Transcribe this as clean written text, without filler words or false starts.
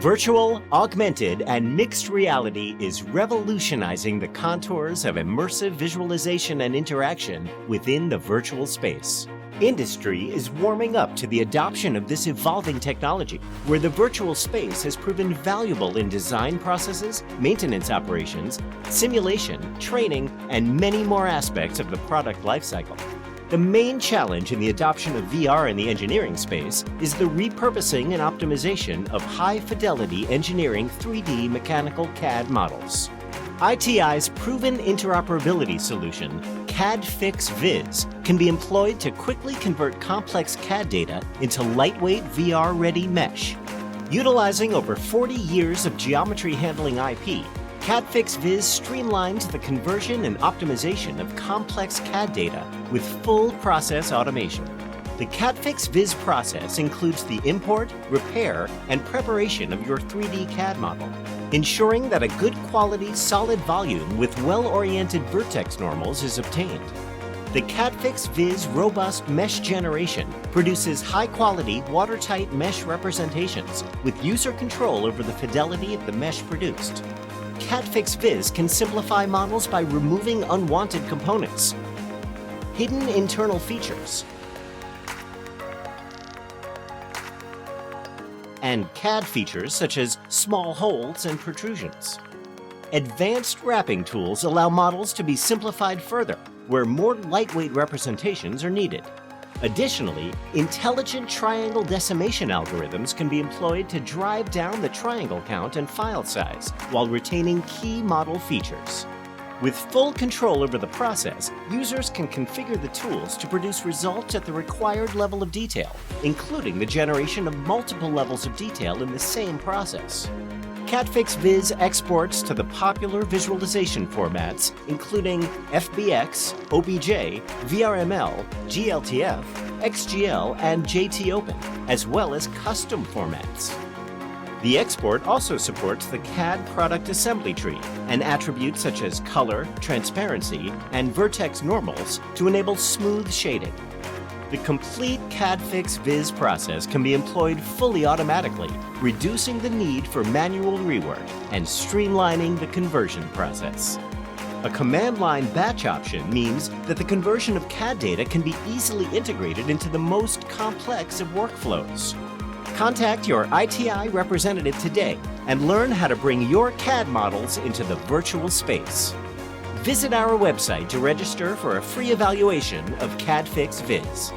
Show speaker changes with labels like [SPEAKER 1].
[SPEAKER 1] Virtual, augmented, and mixed reality is revolutionizing the contours of immersive visualization and interaction within the virtual space. Industry is warming up to the adoption of this evolving technology, where the virtual space has proven valuable in design processes, maintenance operations, simulation, training, and many more aspects of the product lifecycle. The main challenge in the adoption of VR in the engineering space is the repurposing and optimization of high-fidelity engineering 3D mechanical CAD models. ITI's proven interoperability solution, CADfix Viz, can be employed to quickly convert complex CAD data into lightweight VR-ready mesh. Utilizing over 40 years of geometry handling IP, CADfix Viz streamlines the conversion and optimization of complex CAD data with full process automation. The CADfix Viz process includes the import, repair, and preparation of your 3D CAD model, ensuring that a good quality solid volume with well-oriented vertex normals is obtained. The CADfix Viz robust mesh generation produces high-quality, watertight mesh representations with user control over the fidelity of the mesh produced. CADfix Viz can simplify models by removing unwanted components, hidden internal features, and CAD features such as small holes and protrusions. Advanced wrapping tools allow models to be simplified further, where more lightweight representations are needed. Additionally, intelligent triangle decimation algorithms can be employed to drive down the triangle count and file size while retaining key model features. With full control over the process, users can configure the tools to produce results at the required level of detail, including the generation of multiple levels of detail in the same process. CADfix Viz exports to the popular visualization formats, including FBX, OBJ, vrml, GLTF, XGL, and JTOpen, as well as custom formats. The export also supports the CAD product assembly tree and attributes such as color, transparency, and vertex normals to enable smooth shading. The complete CADfix Viz process can be employed fully automatically, reducing the need for manual rework and streamlining the conversion process. A command line batch option means that the conversion of CAD data can be easily integrated into the most complex of workflows. Contact your ITI representative today and learn how to bring your CAD models into the virtual space. Visit our website to register for a free evaluation of CADfix Viz.